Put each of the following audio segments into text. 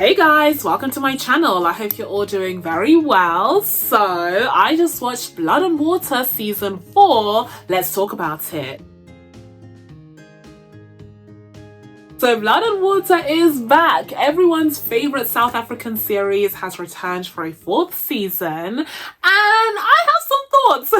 Hey guys, welcome to my channel. I hope you're all doing very well. So I just watched Blood and Water season 4. Let's talk about it. So Blood and Water is back. Everyone's favorite South African series has returned for a 4th season, and I have some thoughts.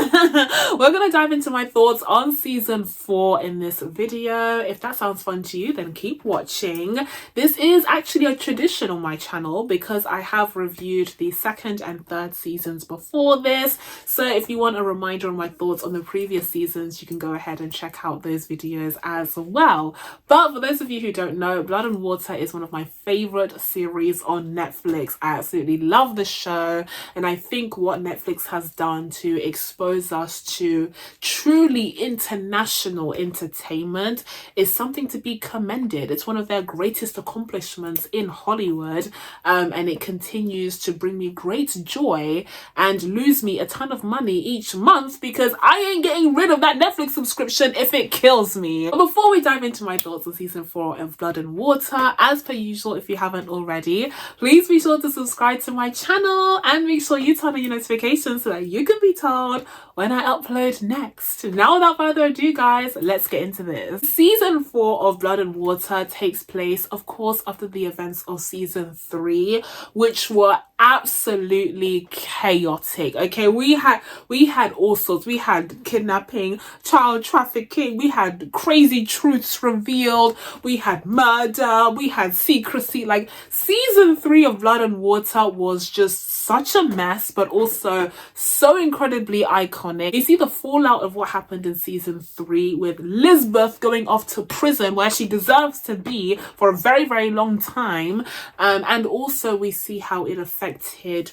We're gonna dive into my thoughts on season 4 in this video. If that sounds fun to you, then keep watching. This is actually a tradition on my channel because I have reviewed the 2nd and 3rd seasons before this. So if you want a reminder on my thoughts on the previous seasons, you can go ahead and check out those videos as well. But for those of you who don't know, Blood and Water is one of my favorite series on Netflix. I absolutely love the show, and I think what Netflix has done to expose us to truly international entertainment is something to be commended. It's one of their greatest accomplishments in Hollywood, and it continues to bring me great joy and lose me a ton of money each month because I ain't getting rid of that Netflix subscription if it kills me. But before we dive into my thoughts on season 4 of Blood and Water, as per usual, if you haven't already, please be sure to subscribe to my channel and make sure you turn on your notifications so that you can be told when I upload next. Now without further ado guys, let's get into this. Season 4 of Blood and Water takes place, of course, after the events of season 3, which were absolutely chaotic. Okay, we had all sorts. We had kidnapping, child trafficking, we had crazy truths revealed, we had murder, we had secrecy. Like, season 3 of Blood and Water was just such a mess, but also so incredibly iconic. You see the fallout of what happened in season 3 with Lisbeth going off to prison where she deserves to be for a very, very long time. And also we see how it affected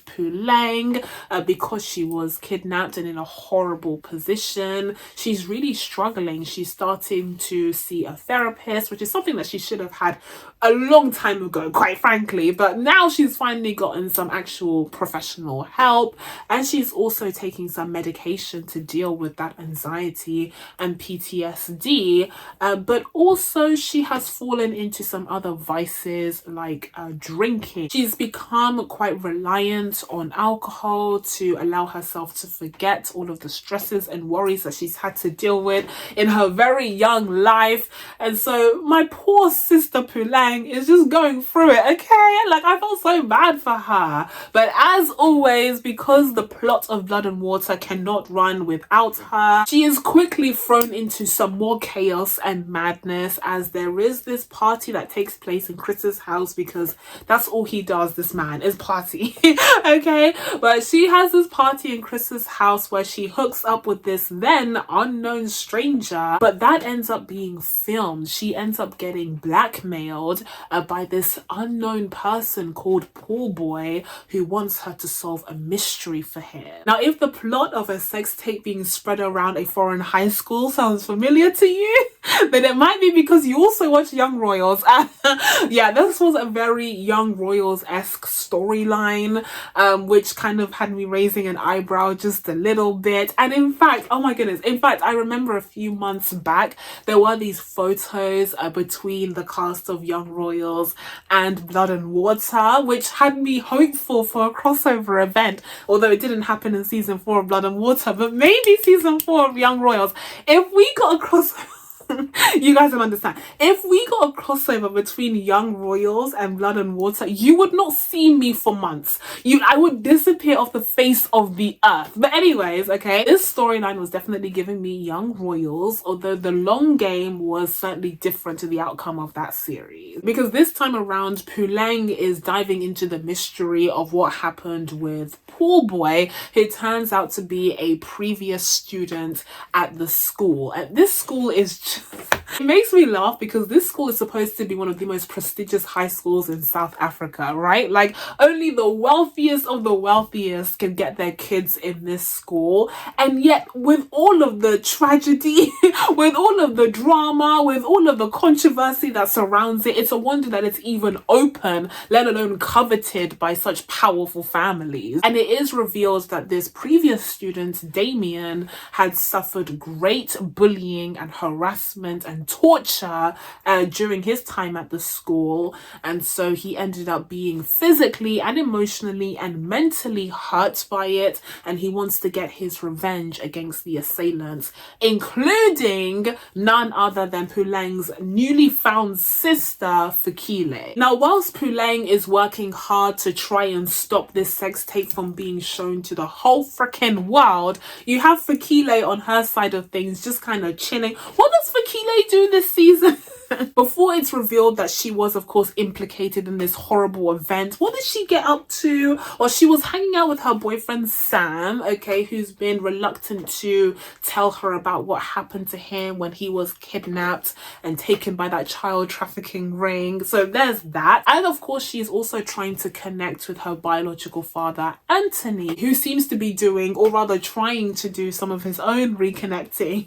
Puleng because she was kidnapped and in a horrible position. She's really struggling. She's starting to see a therapist, which is something that she should have had a long time ago, quite frankly. But now she's finally gotten some actual professional help, and she's also taking some medication to deal with that anxiety and PTSD, but also she has fallen into some other vices like drinking. She's become quite reliant on alcohol to allow herself to forget all of the stresses and worries that she's had to deal with in her very young life. And so my poor sister Puleng is just going through it, okay? Like, I felt so bad for her. But as always, because the plot of Blood and Water cannot run without her, she is quickly thrown into some more chaos and madness as there is this party that takes place in Chris's house, because that's all he does, this man, is party. Okay, but she has this party in Chris's house where she hooks up with this then unknown stranger, but that ends up being filmed. She ends up getting blackmailed by this unknown person called Poolboy, who wants her to solve a mystery for him. Now, if the plot of a sex tape being spread around a foreign high school sounds familiar to you, then it might be because you also watch Young Royals. Yeah, this was a very Young Royals-esque storyline, which kind of had me raising an eyebrow just a little bit. And in fact, oh my goodness, in fact, I remember a few months back, there were these photos between the cast of Young Royals and Blood and Water, which had me hopeful for a crossover event, although it didn't happen in season 4 of Blood and Water, but maybe season 4 of Young Royals. If we got a crossover, you guys don't understand. If we got a crossover between Young Royals and Blood and Water, you would not see me for months. I would disappear off the face of the earth. But anyways, okay, this storyline was definitely giving me Young Royals, although the long game was certainly different to the outcome of that series. Because this time around, Puleng is diving into the mystery of what happened with Poolboy, who turns out to be a previous student at the school. And this school is just... It makes me laugh because this school is supposed to be one of the most prestigious high schools in South Africa, right? Like, only the wealthiest of the wealthiest can get their kids in this school. And yet, with all of the tragedy, with all of the drama, with all of the controversy that surrounds it, it's a wonder that it's even open, let alone coveted by such powerful families. And it is revealed that this previous student, Damien, had suffered great bullying and harassment and and torture during his time at the school, and so he ended up being physically and emotionally and mentally hurt by it, and he wants to get his revenge against the assailants, including none other than Puleng's newly found sister, Fikile. Now, whilst Puleng is working hard to try and stop this sex tape from being shown to the whole freaking world, you have Fikile on her side of things just kind of chilling. What does Fikile do this season? Before it's revealed that she was, of course, implicated in this horrible event, what did she get up to? Well, she was hanging out with her boyfriend Sam, okay, who's been reluctant to tell her about what happened to him when he was kidnapped and taken by that child trafficking ring. So there's that. And of course, she's also trying to connect with her biological father, Anthony, who seems to be doing, or rather trying to do, some of his own reconnecting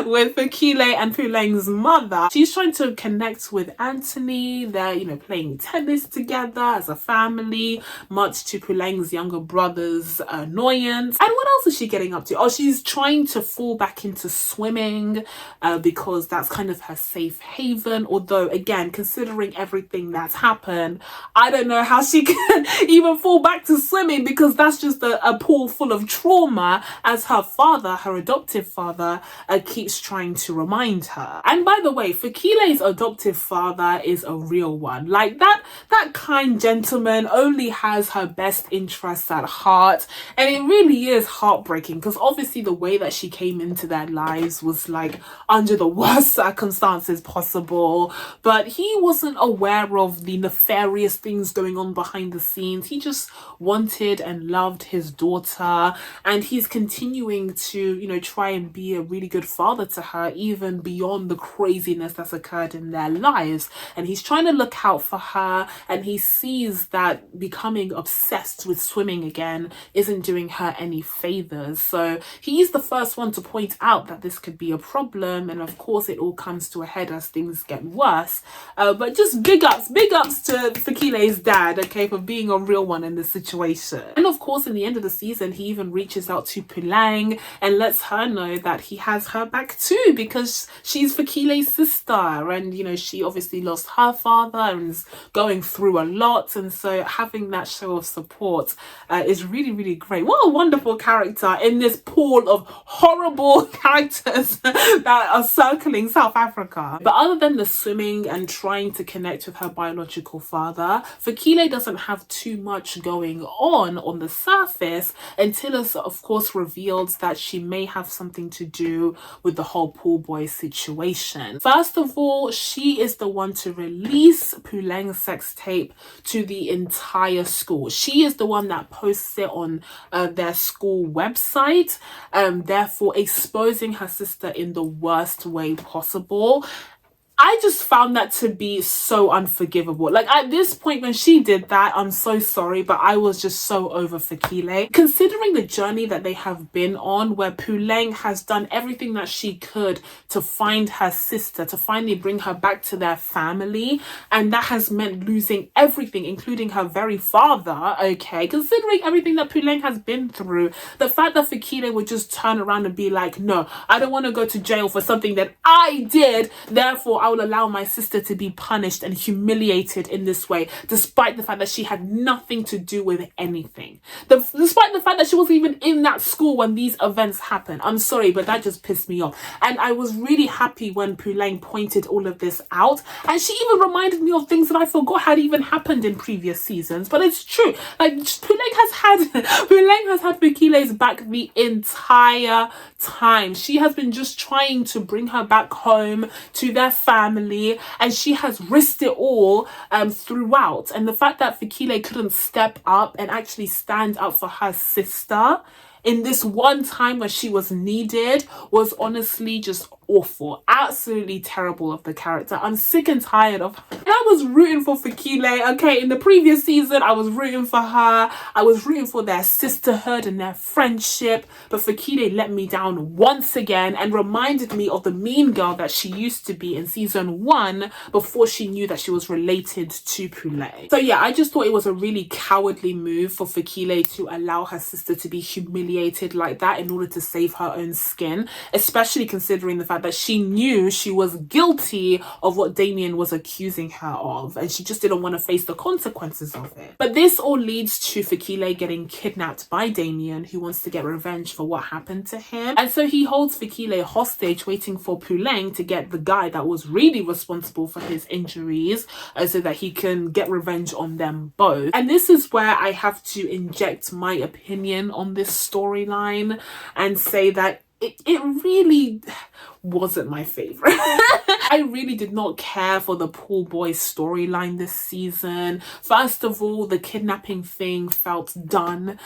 with Fikile and Puleng's mother. She's trying to connect with Anthony. They're, you know, playing tennis together as a family, much to Puleng's younger brother's annoyance. And what else is she getting up to? Oh, she's trying to fall back into swimming because that's kind of her safe haven. Although, again, considering everything that's happened, I don't know how she can even fall back to swimming, because that's just a pool full of trauma, as her father, her adoptive father, keeps trying to remind her. And by the way, Fikile's adoptive father is a real one. Like, that kind gentleman only has her best interests at heart, and it really is heartbreaking, because obviously the way that she came into their lives was like under the worst circumstances possible, but he wasn't aware of the nefarious things going on behind the scenes. He just wanted and loved his daughter, and he's continuing to, you know, try and be a really good father to her, even beyond the craziness that's occurred in their lives. And he's trying to look out for her, and he sees that becoming obsessed with swimming again isn't doing her any favors. So he's the first one to point out that this could be a problem, and of course it all comes to a head as things get worse. But just big ups to Fikile's dad, okay, for being a real one in this situation. And of course, in the end of the season, he even reaches out to Puleng and lets her know that he has her back too, because she's Fikile's sister, and you know, she obviously lost her father and is going through a lot, and so having that show of support is really, really great. What a wonderful character in this pool of horrible characters that are circling South Africa. But other than the swimming and trying to connect with her biological father, Fikile doesn't have too much going on the surface, until it's of course revealed that she may have something to do with the whole Poolboy situation. First of all, she is the one to release Puleng's sex tape to the entire school. She is the one that posts it on their school website, therefore exposing her sister in the worst way possible. I just found that to be so unforgivable. Like, at this point when she did that, I'm so sorry, but I was just so over Fikile. Considering the journey that they have been on, where Puleng has done everything that she could to find her sister, to finally bring her back to their family, and that has meant losing everything, including her very father, okay? Considering everything that Puleng has been through, the fact that Fikile would just turn around and be like, no, I don't want to go to jail for something that I did, therefore I will allow my sister to be punished and humiliated in this way, despite the fact that she had nothing to do with anything. Despite the fact that she wasn't even in that school when these events happened. I'm sorry, but that just pissed me off. And I was really happy when Puleng pointed all of this out. And she even reminded me of things that I forgot had even happened in previous seasons. But it's true. Like, Puleng has had Fikile's back the entire time. She has been just trying to bring her back home to their family, and she has risked it all throughout. And the fact that Fikile couldn't step up and actually stand up for her sister in this one time where she was needed was honestly just awful. Absolutely terrible of the character. I'm sick and tired of her. And I was rooting for Fikile, okay? In the previous season, I was rooting for her. I was rooting for their sisterhood and their friendship. But Fikile let me down once again and reminded me of the mean girl that she used to be in season 1 before she knew that she was related to Puleng. So yeah, I just thought it was a really cowardly move for Fikile to allow her sister to be humiliated like that in order to save her own skin, especially considering the fact fact that she knew she was guilty of what Damien was accusing her of, and she just didn't want to face the consequences of it. But this all leads to Fikile getting kidnapped by Damien, who wants to get revenge for what happened to him. And so he holds Fikile hostage, waiting for Puleng to get the guy that was really responsible for his injuries, so that he can get revenge on them both. And this is where I have to inject my opinion on this storyline and say that it really wasn't my favorite. I really did not care for the Poolboy storyline this season. First of all, the kidnapping thing felt done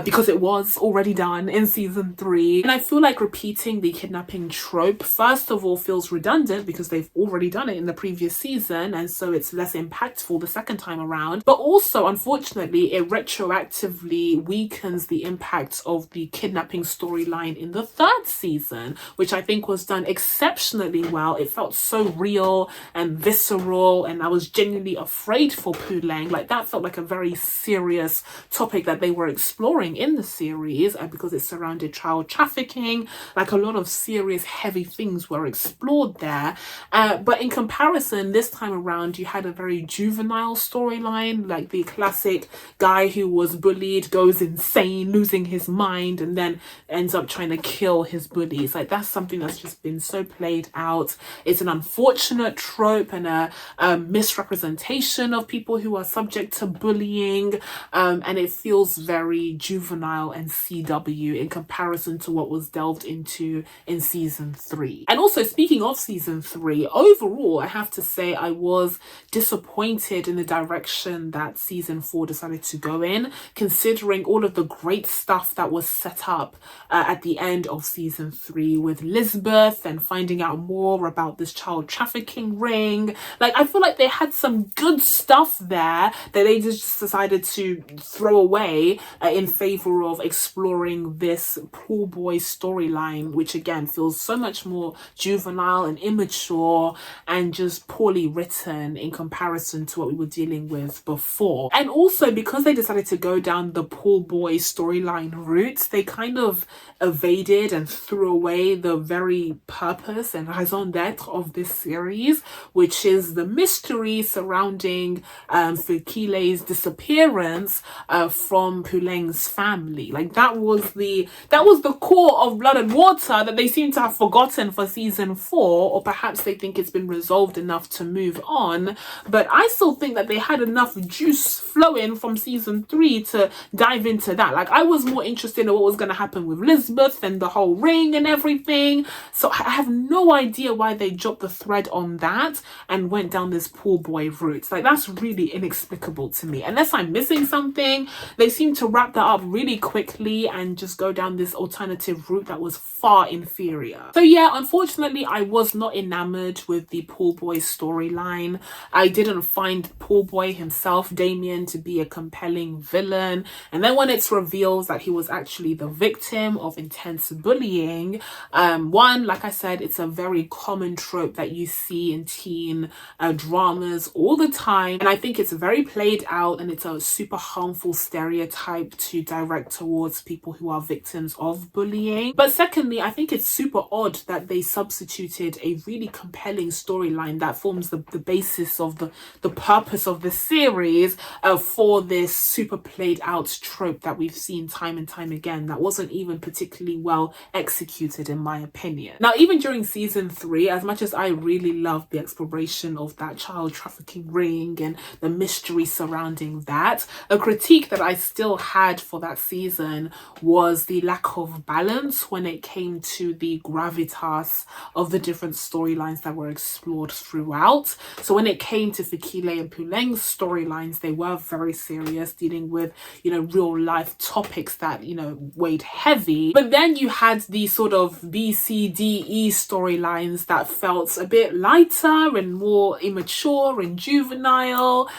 because it was already done in season 3. And I feel like repeating the kidnapping trope, first of all, feels redundant because they've already done it in the previous season, and so it's less impactful the second time around. But also, unfortunately, it retroactively weakens the impact of the kidnapping storyline in the 3rd season, which I think was done exceptionally well. It felt so real and visceral, and I was genuinely afraid for Puleng. Like, that felt like a very serious topic that they were exploring in the series, because it surrounded child trafficking. Like, a lot of serious, heavy things were explored there. But in comparison, this time around, you had a very juvenile storyline, like the classic guy who was bullied goes insane, losing his mind, and then ends up trying to kill his bullies. Like, that's something that's just been so played out. It's an unfortunate trope and a misrepresentation of people who are subject to bullying, and it feels very juvenile and CW in comparison to what was delved into in season 3. And also, speaking of season 3, overall I have to say I was disappointed in the direction that season 4 decided to go in, considering all of the great stuff that was set up at the end of season 3 with Lisbeth and finding out more about this child trafficking ring. Like, I feel like they had some good stuff there that they just decided to throw away in favor of exploring this Poolboy storyline, which again feels so much more juvenile and immature and just poorly written in comparison to what we were dealing with before. And also, because they decided to go down the Poolboy storyline route, they kind of evaded and threw away the very purpose and raison d'etre of this series, which is the mystery surrounding Fikile's disappearance from Puleng's family. Like, that was the core of Blood and Water that they seem to have forgotten for season 4, or perhaps they think it's been resolved enough to move on. But I still think that they had enough juice flowing from season 3 to dive into that. Like, I was more interested in what was going to happen with Lisbeth and the whole ring and everything. So I have no idea why they dropped the thread on that and went down this Poolboy route. Like, that's really inexplicable to me. Unless I'm missing something, they seem to wrap that up really quickly and just go down this alternative route that was far inferior. So yeah, unfortunately, I was not enamored with the Poolboy storyline. I didn't find Poolboy himself, Damien, to be a compelling villain. And then when it's revealed that he was actually the victim of intense bullying, one, like I said, it's a very common trope that you see in teen dramas all the time, and I think it's very played out, and it's a super harmful stereotype to direct towards people who are victims of bullying. But secondly, I think it's super odd that they substituted a really compelling storyline that forms the basis of the purpose of the series for this super played out trope that we've seen time and time again that wasn't even particularly well executed, in my opinion. Now, even during season 3, as much as I really loved the exploration of that child trafficking ring and the mystery surrounding that, a critique that I still had for that season was the lack of balance when it came to the gravitas of the different storylines that were explored throughout. So when it came to Fikile and Puleng's storylines, they were very serious, dealing with, real life topics that, weighed heavy. But then you had the sort of B, C, D, E storylines that felt a bit lighter and more immature and juvenile.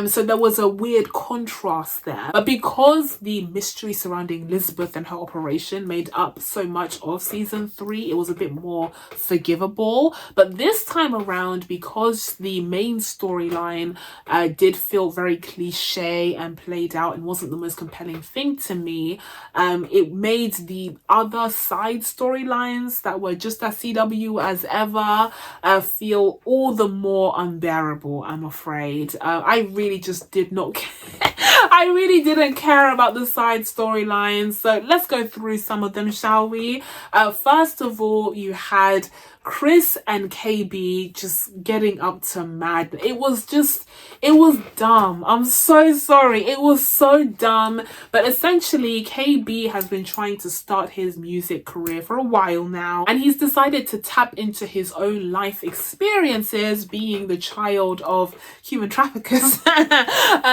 So there was a weird contrast there. But because the mystery surrounding Lisbeth and her operation made up so much of season 3, it was a bit more forgivable. But this time around, because the main storyline did feel very cliche and played out and wasn't the most compelling thing to me, it made the other side storylines that were just at CW as ever feel all the more unbearable, I'm afraid. I really just did not care. I really didn't care about the side storylines. So let's go through some of them, shall we? First of all, you had Chris and KB just getting up to mad. It was dumb. I'm so sorry. It was so dumb. But essentially, KB has been trying to start his music career for a while now, and he's decided to tap into his own life experiences, being the child of human traffickers,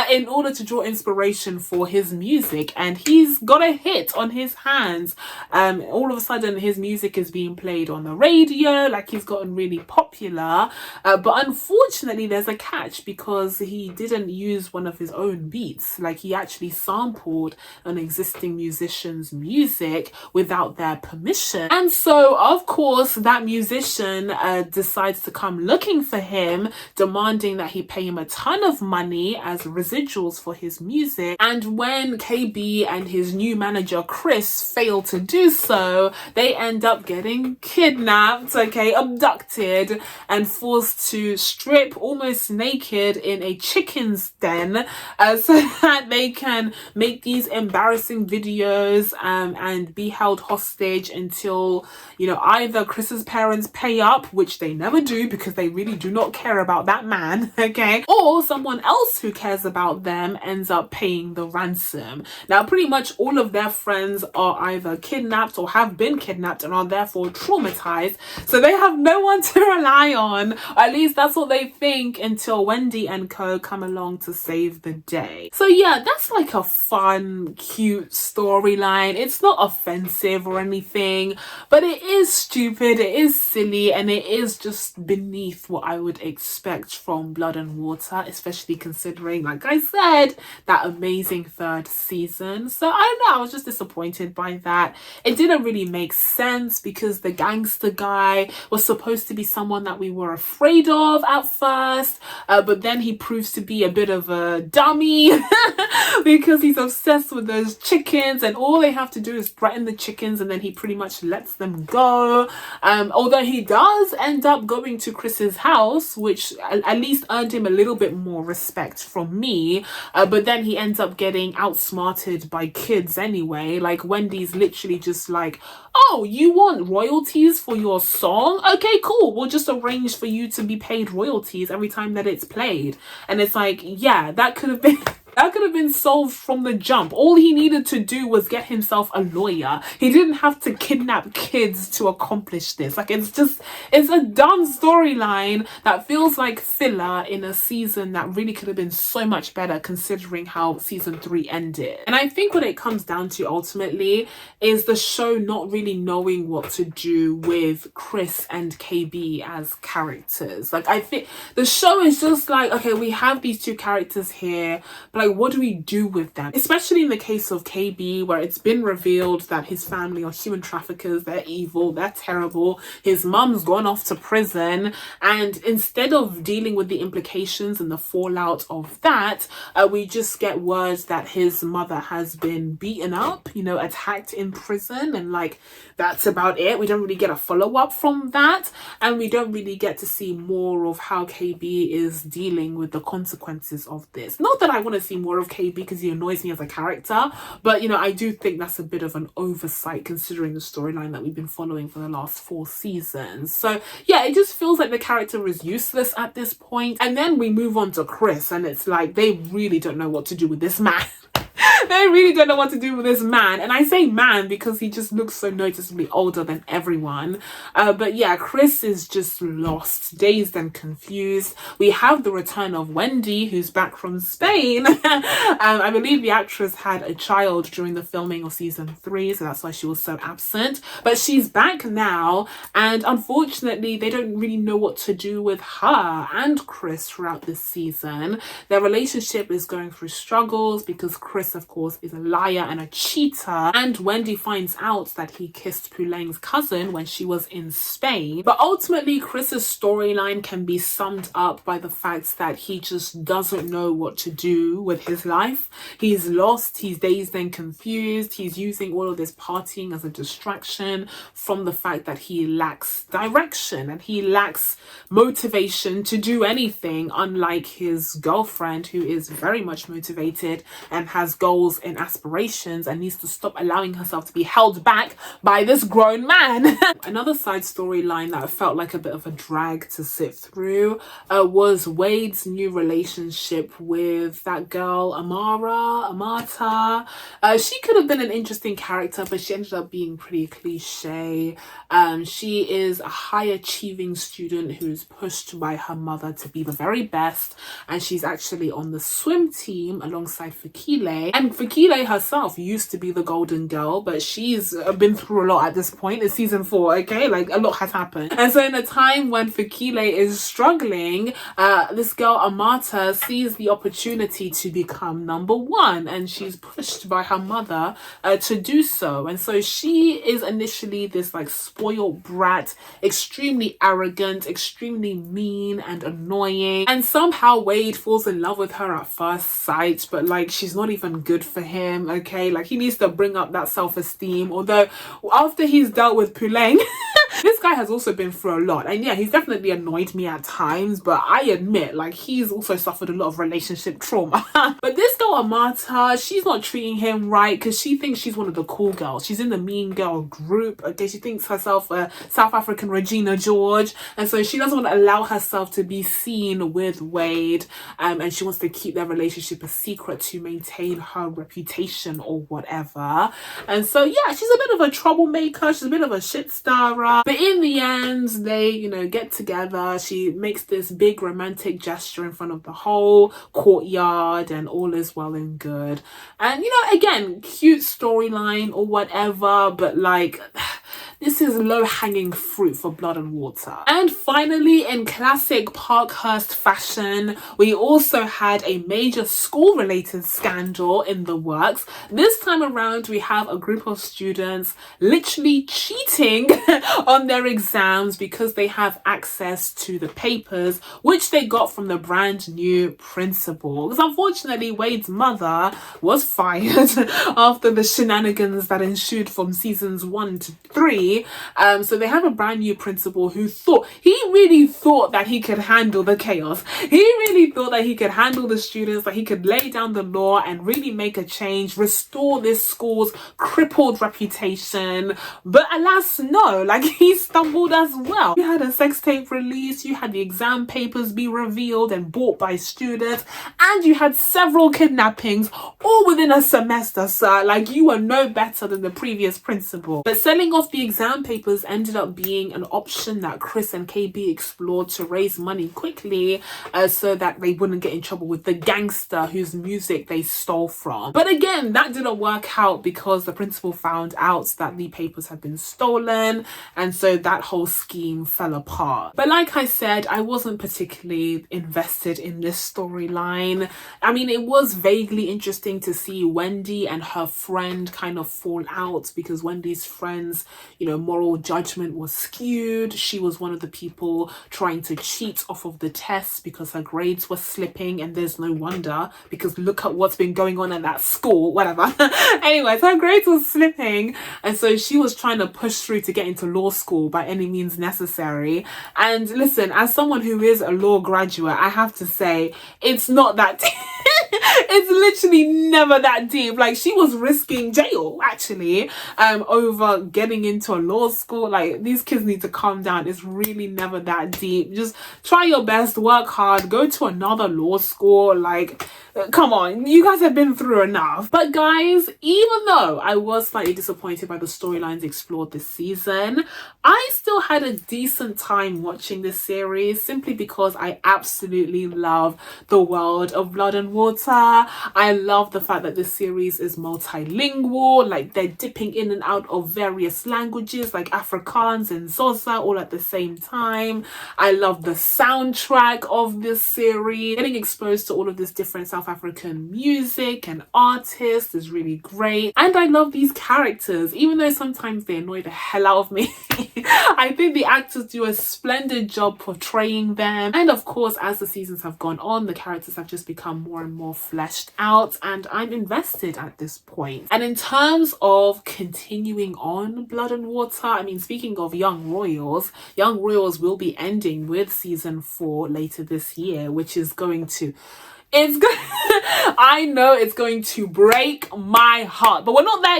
in order to draw inspiration for his music. And he's got a hit on his hands. All of a sudden, his music is being played on the radio, like he's gotten really popular. But unfortunately, there's a catch, because he didn't use one of his own beats. Like, he actually sampled an existing musician's music without their permission. And so, of course, that musician decides to come looking for him, demanding that he pay him a ton of money as residuals for his music. And when KB and his new manager Chris fail to do so, they end up getting kidnapped, abducted, and forced to strip almost naked in a chicken's den, so that they can make these embarrassing videos and be held hostage until, either Chris's parents pay up, which they never do because they really do not care about that man, or someone else who cares about them ends up paying the ransom. Now, pretty much all of their friends are either kidnapped or have been kidnapped and are therefore traumatized, so they have no one to rely on, or at least that's what they think, until Wendy and co come along to save the day. So yeah, that's like a fun, cute storyline. It's not offensive or anything, but it is stupid, it is silly, and it is just beneath what I would expect from Blood and Water, especially considering, like I said, that amazing third season. So I don't know, I was just disappointed by that. It didn't really make sense, because the gangster guy was supposed to be someone that we were afraid of at first, but then he proves to be a bit of a dummy because he's obsessed with those chickens, and all they have to do is threaten the chickens and then he pretty much lets them go. Although he does end up going to Chris's house, which at least earned him a little bit more respect from me, but then he ends up getting outsmarted by kids anyway. Like, Wendy's literally just like, oh, you want royalties for your song? Okay, cool, we'll just arrange for you to be paid royalties every time that it's played. And it's like, yeah, that could have been solved from the jump. All he needed to do was get himself a lawyer. He didn't have to kidnap kids to accomplish this. Like, it's a dumb storyline that feels like filler in a season that really could have been so much better, considering how season 3 ended. And I think what it comes down to ultimately is the show not really knowing what to do with Chris and KB as characters. Like, I think the show is just like, okay, we have these two characters here, but like, what do we do with them? Especially in the case of KB, where it's been revealed that his family are human traffickers, they're evil, they're terrible, his mum's gone off to prison, and instead of dealing with the implications and the fallout of that, we just get words that his mother has been beaten up, attacked in prison, and like, that's about it. We don't really get a follow-up from that, and we don't really get to see more of how KB is dealing with the consequences of this. Not that I want to see more of KB because he annoys me as a character, but I do think that's a bit of an oversight considering the storyline that we've been following for the last 4 seasons. So yeah, it just feels like the character is useless at this point. And then we move on to Chris, and it's like they really don't know what to do with this man. They really don't know what to do with this man. And I say man because he just looks so noticeably older than everyone. But yeah, Chris is just lost, dazed and confused. We have the return of Wendy, who's back from Spain. I believe the actress had a child during the filming of season 3, so that's why she was so absent. But she's back now, and unfortunately, they don't really know what to do with her and Chris throughout this season. Their relationship is going through struggles because Chris, of course, is a liar and a cheater. And Wendy finds out that he kissed Puleng's cousin when she was in Spain. But ultimately, Chris's storyline can be summed up by the fact that he just doesn't know what to do with his life. He's lost, he's dazed and confused. He's using all of this partying as a distraction from the fact that he lacks direction and he lacks motivation to do anything, unlike his girlfriend, who is very much motivated and has goals and aspirations and needs to stop allowing herself to be held back by this grown man. Another side storyline that felt like a bit of a drag to sit through was Wade's new relationship with that girl Amata. She could have been an interesting character, but she ended up being pretty cliche. She is a high achieving student who's pushed by her mother to be the very best, and she's actually on the swim team alongside Fikile. And Fikile herself used to be the golden girl, but she's been through a lot at this point in season 4, okay? Like, a lot has happened. And so in a time when Fikile is struggling, this girl Amata sees the opportunity to become number 1, and she's pushed by her mother to do so. And so she is initially this like spoiled brat, extremely arrogant, extremely mean and annoying, and somehow Wade falls in love with her at first sight, but like she's not even good for him, okay? Like, he needs to bring up that self-esteem, although after he's dealt with Puleng this guy has also been through a lot, and yeah, he's definitely annoyed me at times, but I admit, like, he's also suffered a lot of relationship trauma. But this girl Amata, she's not treating him right because she thinks she's one of the cool girls. She's in the mean girl group, okay? She thinks herself a South African Regina George, and so she doesn't want to allow herself to be seen with Wade, and she wants to keep their relationship a secret to maintain her reputation or whatever. And so yeah, she's a bit of a troublemaker, she's a bit of a shit stirrer, but in the end they, you know, get together. She makes this big romantic gesture in front of the whole courtyard, and all is well and good. And you know, again, cute storyline or whatever, but like this is low-hanging fruit for Blood and Water. And finally, in classic Parkhurst fashion, we also had a major school-related scandal in the works. This time around, we have a group of students literally cheating on their exams because they have access to the papers, which they got from the brand new principal. Because unfortunately, Wade's mother was fired after the shenanigans that ensued from seasons 1 to 3. So they have a brand new principal who really thought that he could handle the chaos. He really thought that he could handle the students, that he could lay down the law and really make a change, restore this school's crippled reputation. But alas, no, like, he stumbled as well. You had a sex tape release, you had the exam papers be revealed and bought by students, and you had several kidnappings all within a semester, sir. Like, you were no better than the previous principal. But selling off the exam papers ended up being an option that Chris and KB explored to raise money quickly, so that they wouldn't get in trouble with the gangster whose music they stole from. But again, that didn't work out because the principal found out that the papers had been stolen, and so that whole scheme fell apart. But like I said, I wasn't particularly invested in this storyline. I mean, it was vaguely interesting to see Wendy and her friend kind of fall out because Wendy's friend's, you know, moral judgment was skewed. She was one of the people trying to cheat off of the tests because her grades were slipping, and there's no wonder because look at what's been going on at that school, whatever. Anyways, her grades were slipping, and so she was trying to push through to get into law school by any means necessary. And listen, as someone who is a law graduate, I have to say, it's not that it's literally never that deep. Like, she was risking jail actually over getting into a law school. Like, these kids need to calm down. It's really never that deep. Just try your best, work hard, go to another law school. Like, come on, you guys have been through enough. But guys, even though I was slightly disappointed by the storylines explored this season, I still had a decent time watching this series simply because I absolutely love the world of Blood and Water. Water. I love the fact that this series is multilingual, like they're dipping in and out of various languages like Afrikaans and Xhosa all at the same time. I love the soundtrack of this series. Getting exposed to all of this different South African music and artists is really great. And I love these characters, even though sometimes they annoy the hell out of me. I think the actors do a splendid job portraying them. And of course, as the seasons have gone on, the characters have just become more and more fleshed out, and I'm invested at this point. And in terms of continuing on Blood and Water, I mean, speaking of Young Royals will be ending with season 4 later this year, which is going to I know it's going to break my heart, but we're not there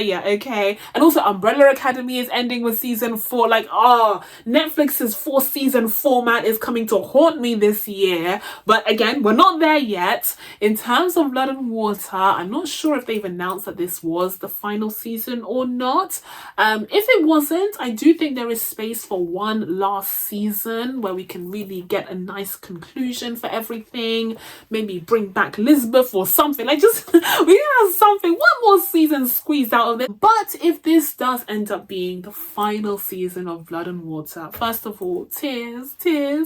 yet, okay? And also Umbrella Academy is ending with season 4. Like, Netflix's 4-season format is coming to haunt me this year. But again, we're not there yet. In terms of Blood and Water, I'm not sure if they've announced that this was the final season or not. If it wasn't, I do think there is space for one last season where we can really get a nice conclusion for everything. Maybe bring back Lisbeth or something. Like, just we have something, one more season squeezed out of it. But if this does end up being the final season of Blood and Water, first of all, tears,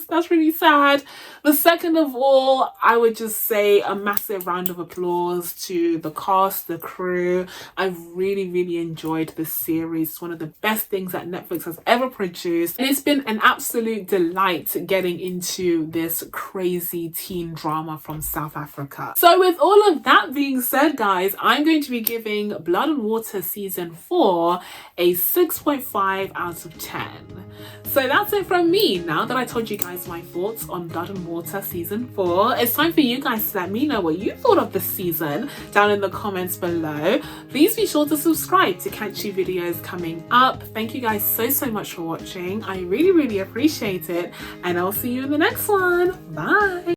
that's really sad. But second of all, I would just say a massive round of applause to the cast, the crew. I've really enjoyed this series. It's one of the best things that Netflix has ever produced, and it's been an absolute delight getting into this crazy teen drama from South Africa. So with all of that being said, guys, I'm going to be giving Blood and Water season 4 a 6.5 out of 10. So that's it from me. Now that I told you guys my thoughts on Blood and Water season 4, it's time for you guys to let me know what you thought of the season down in the comments below. Please be sure to subscribe to catch you videos coming up. Thank you guys so much for watching. I really appreciate it, and I'll see you in the next one. Bye.